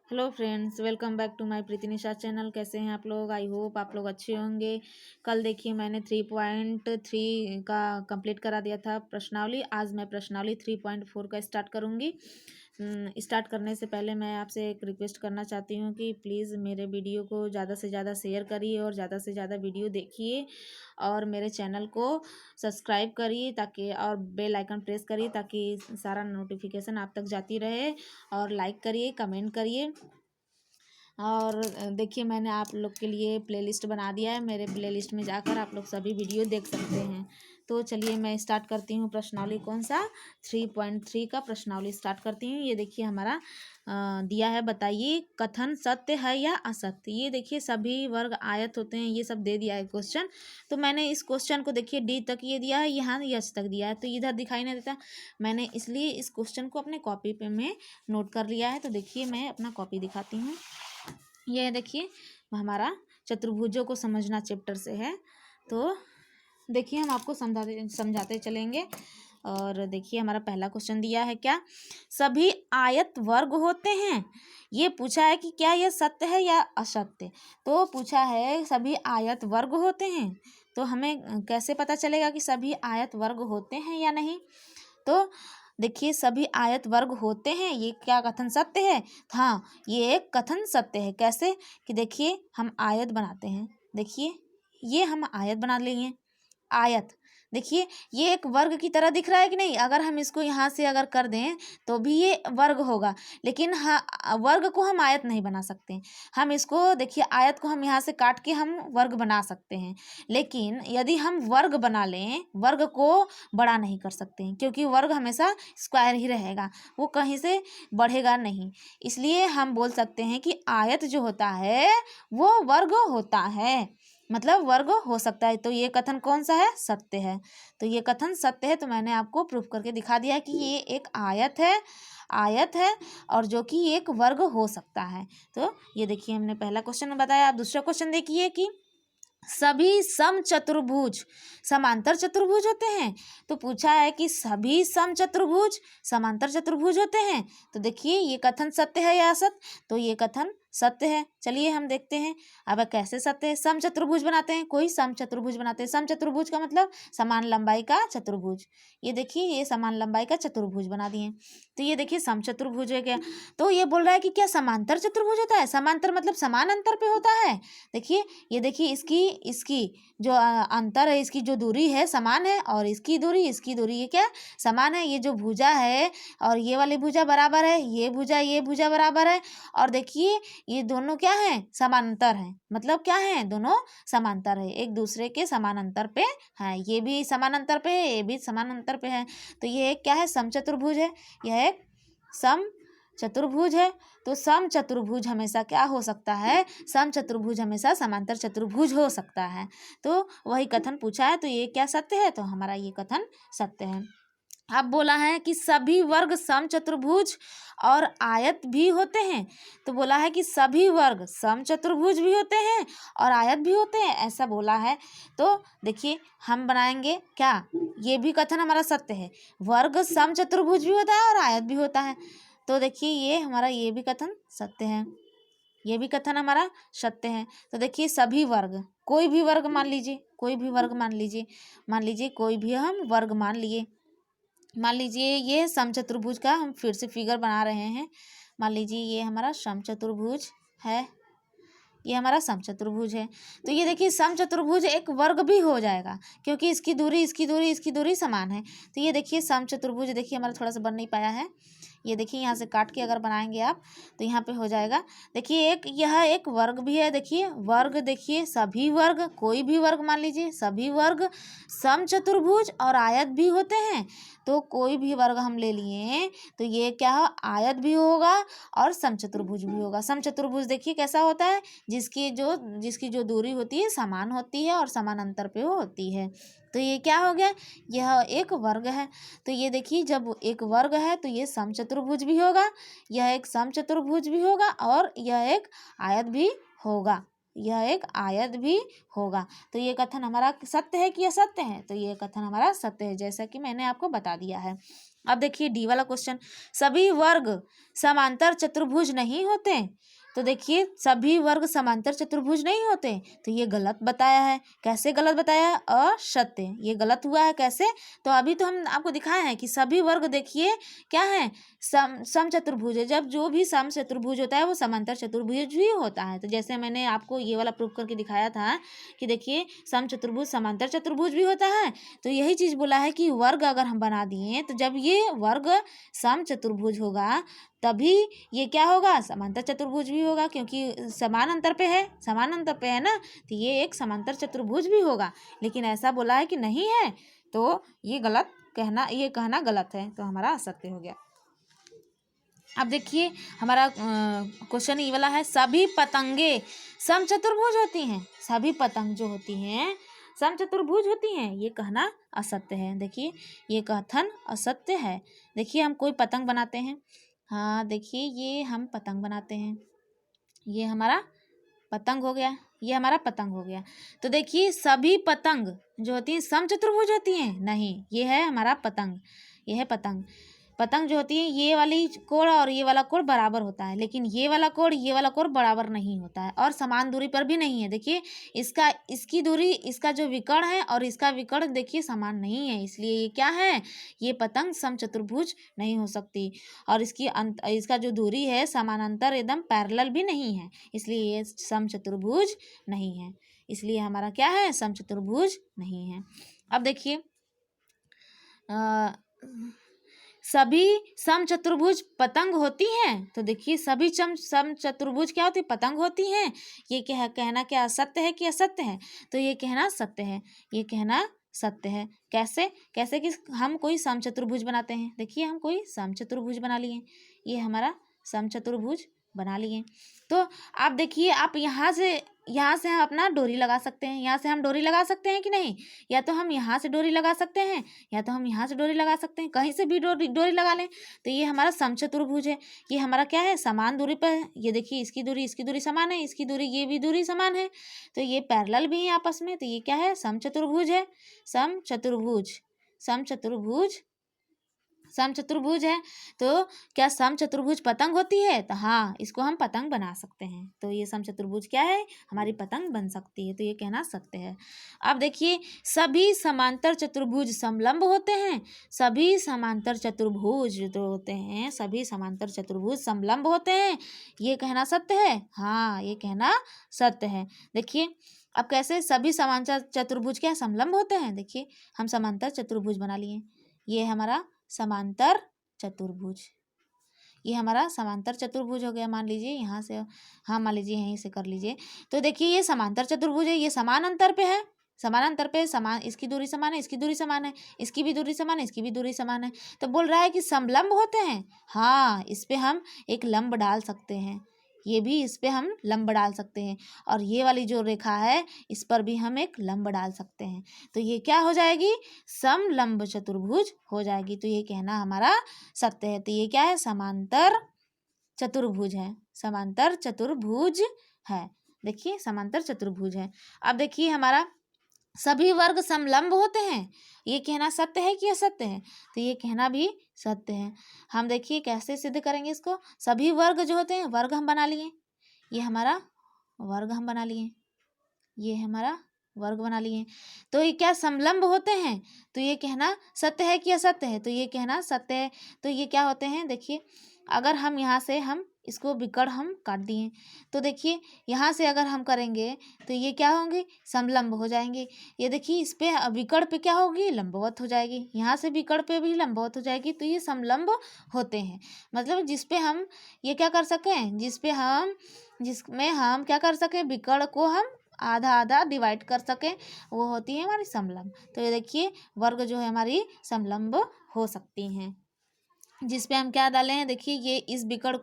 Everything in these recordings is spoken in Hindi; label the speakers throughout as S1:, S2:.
S1: Hello friends, welcome back to my Preeti Nisha channel. कैसे हैं आप लोग? आई होप आप लोग अच्छे होंगे। कल देखिए मैंने 3.3 का कंप्लीट करा दिया था प्रश्नावली। आज मैं प्रश्नावली 3.4 का स्टार्ट करूंगी। स्टार्ट करने से पहले मैं आपसे एक रिक्वेस्ट करना चाहती हूँ कि प्लीज़ मेरे वीडियो को ज़्यादा से ज़्यादा शेयर करिए और ज़्यादा से ज़्यादा वीडियो देखिए और मेरे चैनल को सब्सक्राइब करिए ताकि और बेल आइकन प्रेस करिए ताकि सारा नोटिफिकेशन आप तक जाती रहे। और लाइक करिए, कमेंट करिए। और देखिए मैंने आप लोग के लिए प्लेलिस्ट बना दिया है। मेरे प्लेलिस्ट में जाकर आप लोग सभी वीडियो देख सकते हैं। तो चलिए मैं स्टार्ट करती हूँ प्रश्नावली। कौन सा? 3.3 का प्रश्नावली स्टार्ट करती हूँ। ये देखिए हमारा दिया है, बताइए कथन सत्य है या असत्य। ये देखिए सभी वर्ग आयत होते हैं, ये सब दे दिया है क्वेश्चन। तो मैंने इस क्वेश्चन को देखिए डी तक ये दिया है, यहाँ यच तक दिया है, तो इधर दिखाई नहीं देता। मैंने इसलिए इस क्वेश्चन को अपने कॉपी पे में नोट कर लिया है। तो देखिए मैं अपना कॉपी दिखाती हूँ। ये देखिए हमारा चतुर्भुजों को समझना चैप्टर से है। तो देखिए हम आपको समझाते चलेंगे। और देखिए हमारा पहला क्वेश्चन दिया है, क्या सभी आयत वर्ग होते हैं? ये पूछा है कि क्या यह सत्य है या असत्य। तो पूछा है सभी आयत वर्ग होते हैं, तो हमें कैसे पता चलेगा कि सभी आयत वर्ग होते हैं या नहीं। तो देखिए सभी आयत वर्ग होते हैं, ये क्या कथन सत्य है? हाँ, ये एक कथन सत्य है। कैसे? कि देखिए हम आयत बनाते हैं। देखिए ये हम आयत बना लेंगे। आयत देखिए ये एक वर्ग की तरह दिख रहा है कि नहीं? अगर हम इसको यहाँ से अगर कर दें तो भी ये वर्ग होगा, लेकिन हाँ वर्ग को हम आयत नहीं बना सकते। हम इसको देखिए आयत को हम यहाँ से काट के हम वर्ग बना सकते हैं, लेकिन यदि हम वर्ग बना लें, वर्ग को बड़ा नहीं कर सकते हैं, क्योंकि वर्ग हमेशा स्क्वायर ही रहेगा, वो कहीं से बढ़ेगा नहीं। इसलिए हम बोल सकते हैं कि आयत जो होता है वो वर्ग होता है, मतलब वर्ग हो सकता है। तो ये कथन कौन सा है? सत्य है। तो ये कथन सत्य है। तो मैंने आपको प्रूफ करके दिखा दिया कि ये एक आयत है, आयत है और जो कि एक वर्ग हो सकता है। तो ये देखिए हमने पहला क्वेश्चन बताया। आप दूसरा क्वेश्चन देखिए कि सभी समचतुर्भुज समांतर चतुर्भुज होते हैं। तो पूछा है कि सभी समचतुर्भुज समांतर चतुर्भुज होते हैं। तो देखिए ये कथन सत्य है या असत्य? तो ये कथन सत्य है। चलिए हम देखते हैं अब कैसे सत्य है। समचतुर्भुज बनाते हैं, कोई समचतुर्भुज बनाते हैं। समचतुर्भुज का मतलब समान लंबाई का चतुर्भुज। ये देखिए ये समान लंबाई का चतुर्भुज बना दिए। तो ये देखिए समचतुर्भुज है क्या? तो ये बोल रहा है कि क्या समांतर चतुर्भुज होता है? समांतर मतलब समान अंतर पे होता है। देखिए ये देखिए इसकी इसकी जो अंतर है, इसकी जो दूरी है समान है, और इसकी दूरी ये क्या समान है। ये जो भुजा है और ये वाली भुजा बराबर है, ये भुजा बराबर है। और देखिए ये दोनों क्या है? समांतर है। मतलब क्या है? दोनों समांतर है, एक दूसरे के समान अंतर पे है। ये भी समान अंतर पे है, ये भी समान अंतर पे है। तो ये क्या है? समचतुर्भुज है। यह एक सम चतुर्भुज है। तो सम चतुर्भुज हमेशा क्या हो सकता है? सम चतुर्भुज हमेशा समांतर चतुर्भुज हो सकता है। तो वही कथन पूछा है। तो ये क्या सत्य है? तो हमारा ये कथन सत्य है। अब बोला है कि सभी वर्ग समचतुर्भुज और आयत भी होते हैं। तो बोला है कि सभी वर्ग समचतुर्भुज भी होते हैं और आयत भी होते हैं, ऐसा बोला है। तो देखिए हम बनाएंगे क्या? ये भी कथन हमारा सत्य है। वर्ग समचतुर्भुज भी होता है और आयत भी होता है। तो देखिए ये हमारा ये भी कथन सत्य है, ये भी कथन हमारा सत्य है। तो देखिए सभी वर्ग, कोई भी वर्ग मान लीजिए, कोई भी वर्ग मान लीजिए, मान लीजिए कोई भी हम वर्ग मान लिए। मान लीजिए ये समचतुर्भुज का हम फिर से फिगर बना रहे हैं। मान लीजिए ये हमारा समचतुर्भुज है, ये हमारा समचतुर्भुज है। तो ये देखिए समचतुर्भुज एक वर्ग भी हो जाएगा, क्योंकि इसकी दूरी समान है। तो ये देखिए समचतुर्भुज देखिए हमारा थोड़ा सा बन नहीं पाया है। ये देखिए यहाँ से काट के अगर बनाएंगे आप तो यहाँ पे हो जाएगा। देखिए एक यह एक वर्ग भी है। देखिए वर्ग, देखिए सभी वर्ग, कोई भी वर्ग मान लीजिए, सभी वर्ग समचतुर्भुज और आयत भी होते हैं। तो कोई भी वर्ग हम ले लिए तो ये क्या हो? आयत भी होगा और समचतुर्भुज भी होगा। समचतुर्भुज देखिए कैसा होता है? जिसकी जो दूरी होती है समान होती है और समान अंतर पे होती है। तो ये क्या हो गया? यह एक वर्ग है। तो ये देखिए जब एक वर्ग है तो ये समचतुर्भुज भी होगा, यह एक समचतुर्भुज भी होगा और यह एक आयत भी होगा, यह एक आयत भी होगा। तो ये कथन हमारा सत्य है कि असत्य है? तो ये कथन हमारा सत्य है, जैसा कि मैंने आपको बता दिया है। अब देखिए डी वाला क्वेश्चन, सभी वर्ग समांतर चतुर्भुज नहीं होते। तो देखिए सभी वर्ग समांतर चतुर्भुज नहीं होते, तो ये गलत बताया है। कैसे गलत बताया है? असत्य, ये गलत हुआ है। कैसे? तो अभी तो हम आपको दिखाए हैं कि सभी वर्ग देखिए क्या है, सम चतुर्भुज है। जब जो भी सम चतुर्भुज होता है वो समांतर चतुर्भुज ही होता है। तो जैसे मैंने आपको ये वाला प्रूफ करके दिखाया था कि देखिए सम चतुर्भुज समांतर चतुर्भुज भी होता है। तो यही चीज बोला है कि वर्ग अगर हम बना दिए तो जब ये वर्ग सम चतुर्भुज होगा तभी ये क्या होगा, समांतर चतुर्भुज भी होगा, क्योंकि समान अंतर पे है, समान अंतर पे है ना, तो ये एक समांतर चतुर्भुज भी होगा। लेकिन ऐसा बोला है कि नहीं है, तो ये गलत कहना, ये कहना गलत है, तो हमारा असत्य हो गया। अब देखिए हमारा क्वेश्चन ये वाला है, सभी पतंगे समचतुर्भुज होती हैं। सभी पतंग जो होती हैं समचतुर्भुज होती हैं, ये कहना असत्य है। देखिए ये कथन असत्य है। देखिए हम कोई पतंग बनाते हैं, हाँ देखिए ये हम पतंग बनाते हैं, ये हमारा पतंग हो गया, ये हमारा पतंग हो गया। तो देखिए सभी पतंग जो होती हैं समचतुर्भुज होती हैं, नहीं, ये है हमारा पतंग, ये है पतंग। पतंग जो होती है ये वाली कोण और ये वाला कोण बराबर होता है, लेकिन ये वाला कोण ये वाला कोण बराबर नहीं होता है और समान दूरी पर भी नहीं है। देखिए इसका इसकी दूरी, इसका जो विकर्ण है और इसका विकर्ण देखिए समान नहीं है, इसलिए ये क्या है, ये पतंग समचतुर्भुज नहीं हो सकती। और इसका जो दूरी है समानांतर एकदम पैरेलल भी नहीं है, इसलिए ये समचतुर्भुज नहीं है। इसलिए हमारा क्या है, समचतुर्भुज नहीं है। अब देखिए सभी समचतुर्भुज पतंग होती हैं। तो देखिए सभी समचतुर्भुज क्या होती है, पतंग होती हैं। ये क्या कहना, क्या सत्य है कि असत्य है? तो ये कहना सत्य है, ये कहना सत्य है। कैसे? कैसे कि हम कोई समचतुर्भुज बनाते हैं, देखिए हम कोई समचतुर्भुज बना लिए, ये हमारा समचतुर्भुज बना लिए। तो आप देखिए आप यहाँ से हम अपना डोरी लगा सकते हैं, यहाँ से हम डोरी लगा सकते हैं कि नहीं, या तो हम यहाँ से डोरी लगा सकते हैं या तो हम यहाँ से डोरी लगा सकते हैं, कहीं से भी डोरी लगा लें। तो ये हमारा समचतुर्भुज है, ये हमारा क्या है, समान दूरी पर है। ये देखिए इसकी दूरी समान है, इसकी दूरी, ये भी दूरी समान है, तो ये पैरेलल भी है आपस में, तो ये क्या है, समचतुर्भुज है। समचतुर्भुज, समचतुर्भुज, समचतुर्भुज है। तो क्या समचतुर्भुज पतंग होती है? तो हाँ, इसको हम पतंग बना सकते हैं, तो ये समचतुर्भुज क्या है, हमारी पतंग बन सकती है, तो ये कहना सत्य है। अब देखिए सभी समांतर चतुर्भुज समलंब होते हैं। सभी समांतर चतुर्भुज जो होते हैं, सभी समांतर चतुर्भुज समलंब होते हैं, ये कहना सत्य है। हाँ, ये कहना सत्य है। देखिए अब कैसे सभी समांतर चतुर्भुज क्या समलंब होते हैं, देखिए हम समांतर चतुर्भुज बना लिए, ये हमारा समांतर चतुर्भुज, ये हमारा समांतर चतुर्भुज हो गया। मान लीजिए यहाँ से, हाँ मान लीजिए यहीं से कर लीजिए। तो देखिए ये समांतर चतुर्भुज है, ये समान अंतर पे है, समान अंतर पे समान, इसकी दूरी समान है, इसकी दूरी समान है, इसकी भी दूरी समान है, इसकी भी दूरी समान है। तो बोल रहा है कि समलंब होते हैं। हाँ, इस पे हम एक लंब डाल सकते हैं, ये भी इस पे हम लंब डाल सकते हैं, और ये वाली जो रेखा है इस पर भी हम एक लंब डाल सकते हैं। तो ये क्या हो जाएगी, समलंब चतुर्भुज हो जाएगी। तो ये कहना हमारा सत्य है। तो ये क्या है, समांतर चतुर्भुज है, समांतर चतुर्भुज है। देखिए समांतर चतुर्भुज है। अब देखिए हमारा सभी वर्ग समलंब होते हैं, ये कहना सत्य है कि असत्य है? तो ये कहना भी सत्य है। हम देखिए कैसे सिद्ध करेंगे इसको। सभी वर्ग जो होते हैं, वर्ग हम बना लिए, ये हमारा वर्ग हम बना लिए, ये हमारा वर्ग बना लिए। तो ये क्या समलंब होते हैं? तो ये कहना सत्य है कि असत्य है? तो ये कहना सत्य है। तो ये क्या होते हैं, देखिए अगर हम यहाँ से हम इसको विकर्ण हम काट दिए, तो देखिए यहाँ से अगर हम करेंगे तो ये क्या होंगे, समलंब हो जाएंगे। ये देखिए इस पे विकर्ण पे क्या होगी, लंबवत हो जाएगी, यहाँ से विकर्ण पे भी लंबवत हो जाएगी, तो ये समलंब होते हैं। मतलब जिस पे हम ये क्या कर सकें, जिसमें हम क्या कर सकें, विकर्ण को हम आधा आधा डिवाइड कर सकें, वो होती है हमारी समलंब। तो ये देखिए वर्ग जो है हमारी समलंब हो सकती हैं, जिस पे हम क्या डाले हैं, देखिए ये इस विकर्ण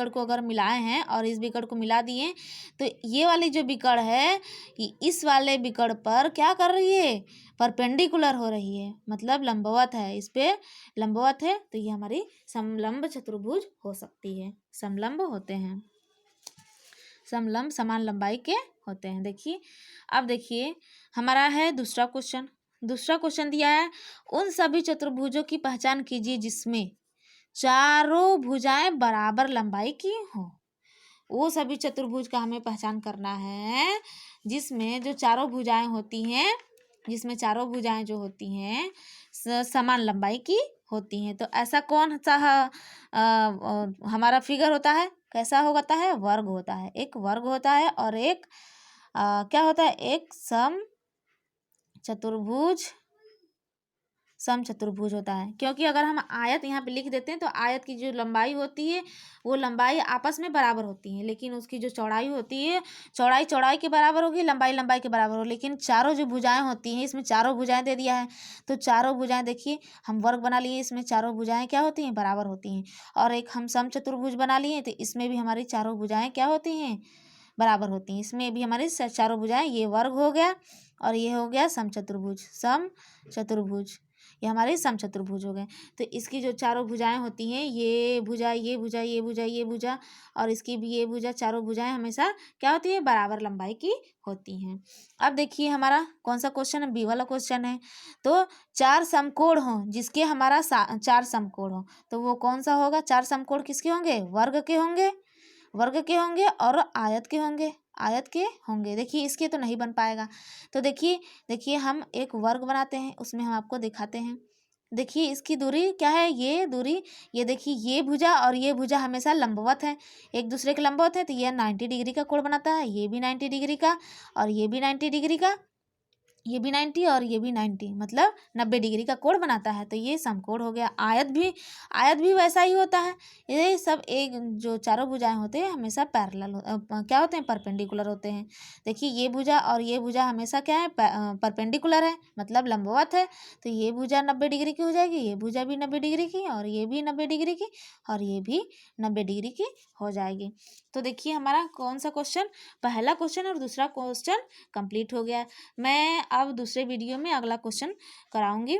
S1: को अगर मिलाए हैं और इस विकर्ण को मिला दिए, तो ये वाली जो विकर्ण है इस वाले विकर्ण पर क्या कर रही है, परपेंडिकुलर हो रही है, मतलब लंबवत है, इस पे लंबवत है। तो ये हमारी समलंब चतुर्भुज हो सकती है, समलंब होते हैं, समलंब समान लंबाई के होते हैं। देखिए अब देखिए हमारा है दूसरा क्वेश्चन। दूसरा क्वेश्चन दिया है, उन सभी चतुर्भुजों की पहचान कीजिए जिसमें चारों भुजाएं बराबर लंबाई की हो। वो सभी चतुर्भुज का हमें पहचान करना है जिसमें जो चारों भुजाएं होती हैं, जिसमें चारों भुजाएं जो होती हैं समान लंबाई की होती हैं। तो ऐसा कौन सा हमारा फिगर होता है, कैसा होता है, वर्ग होता है। एक वर्ग होता है और एक क्या होता है, एक समचतुर्भुज होता है। क्योंकि अगर हम आयत यहाँ पे लिख देते हैं तो आयत की जो लंबाई होती है वो लंबाई आपस में बराबर होती है, लेकिन उसकी जो चौड़ाई होती है चौड़ाई चौड़ाई के बराबर होगी, लंबाई लंबाई के बराबर हो। लेकिन चारों जो भुजाएं होती हैं, इसमें चारों भुजाएं दे दिया है तो चारों भुजाएं देखिए हम वर्ग बना लिए, इसमें चारों भुजाएं क्या होती हैं, बराबर होती हैं। और एक हम समचतुर्भुज बना लिए तो इसमें भी हमारी चारों भुजाएं क्या होती हैं, बराबर होती हैं। इसमें भी हमारी चारों भुजाएं, ये वर्ग हो गया और ये हो गया समचतुर्भुज, ये हमारे समचतुर्भुज हो गए। तो इसकी जो चारों भुजाएं होती हैं, ये भुजा ये भुजा ये भुजा ये भुजा और इसकी भी ये भुजा, चारों भुजाएं हमेशा क्या होती है, बराबर लंबाई की होती हैं। अब देखिए हमारा कौन सा क्वेश्चन है, बी वाला क्वेश्चन है। तो चार समकोण हो जिसके हमारा चार समकोण हो, तो वो कौन सा होगा, चार समकोण किसके होंगे, वर्ग के होंगे, वर्ग के होंगे और आयत के होंगे, आयत के होंगे। देखिए इसके तो नहीं बन पाएगा। तो देखिए हम एक वर्ग बनाते हैं, उसमें हम आपको दिखाते हैं। देखिए इसकी दूरी क्या है, ये दूरी, ये देखिए ये भुजा और ये भुजा हमेशा लंबवत है, एक दूसरे के लंबवत है, तो ये 90 डिग्री का कोण बनाता है, ये भी 90 डिग्री का और ये भी 90 डिग्री का, ये भी 90 और ये भी 90, मतलब 90 डिग्री का कोण बनाता है। तो ये समकोण हो गया। आयत भी वैसा ही होता है। ये सब एक जो चारों भुजाएं होते हैं हमेशा पैरेलल क्या होते हैं, परपेंडिकुलर होते हैं। देखिए ये भुजा और ये भुजा हमेशा क्या है, परपेंडिकुलर है, मतलब लंबवत है। तो ये भुजा 90 डिग्री की हो जाएगी, ये भुजा भी 90 डिग्री की और ये भी 90 डिग्री की और ये भी 90 डिग्री की हो जाएगी। तो देखिए हमारा कौन सा क्वेश्चन, पहला क्वेश्चन और दूसरा क्वेश्चन कंप्लीट हो गया। मैं अब दूसरे वीडियो में अगला क्वेश्चन कराऊंगी।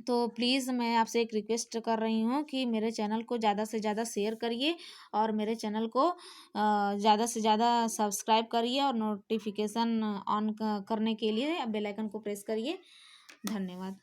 S1: तो प्लीज़ मैं आपसे एक रिक्वेस्ट कर रही हूँ कि मेरे चैनल को ज़्यादा से ज़्यादा शेयर करिए और मेरे चैनल को ज़्यादा से ज़्यादा सब्सक्राइब करिए और नोटिफिकेशन ऑन करने के लिए बेल आइकन को प्रेस करिए। धन्यवाद।